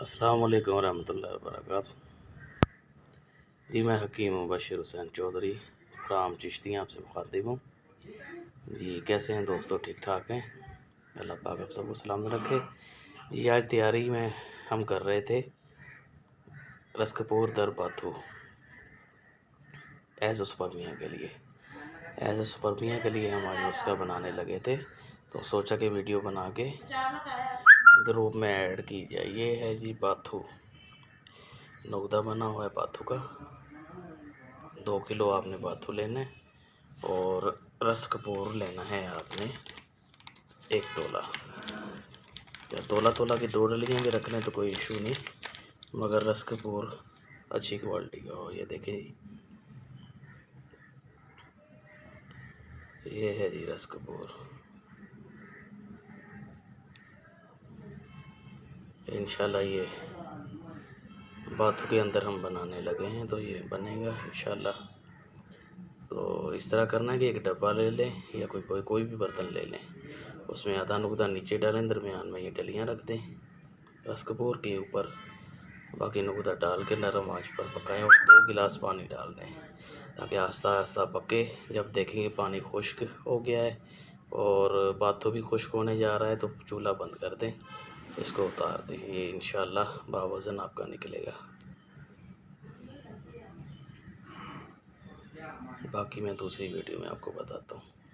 अस्सलाम वालेकुम रहमतुल्लाहि व बरकातुहू। जी मैं हकीम मुबशर हुसैन चौधरी फ्राम चिश्तियाँ आपसे मुखातिब हूँ। जी कैसे हैं दोस्तों, ठीक ठाक हैं? अल्लाह पाक आप सबको सलामत रखे। जी आज तैयारी में हम कर रहे थे रस्कपुर दर बाथू एज़ोस्पर्मिया के लिए। एज़ोस्पर्मिया के लिए हम आज नुस्खा बनाने लगे थे, तो सोचा कि वीडियो बना के ग्रुप में ऐड की जाए। ये है जी बाथू, नुकदा बना हुआ है बाथू का। 2 किलो आपने बाथू लेना है और रस्कपुर लेना है आपने 1 तोला। या तोला की 2 डलियाँ भी रख लें तो कोई इशू नहीं, मगर रस्कपुर अच्छी क्वालिटी का हो। ये देखिए, ये है जी रस्कपुर। इंशाल्लाह ये बाथू के अंदर हम बनाने लगे हैं, तो ये बनेगा इंशाल्लाह। तो इस तरह करना है कि एक डब्बा ले लें या कोई भी बर्तन ले लें, उसमें आधा नुकदा नीचे डालें, दरमियान में ये डलियाँ रख दें रस्कपुर के ऊपर, बाकी नुकदा डाल के नरम आंच पर पकाएं और 2 गिलास पानी डाल दें ताकि आहिस्ता आहिस्ता पके। जब देखेंगे पानी खुश्क हो गया है और बाथू भी खुश्क होने जा रहा है तो चूल्हा बंद कर दें, इसको उतार दें। ये इंशाल्लाह बावज़न आपका निकलेगा। बाकी मैं दूसरी वीडियो में आपको बताता हूँ।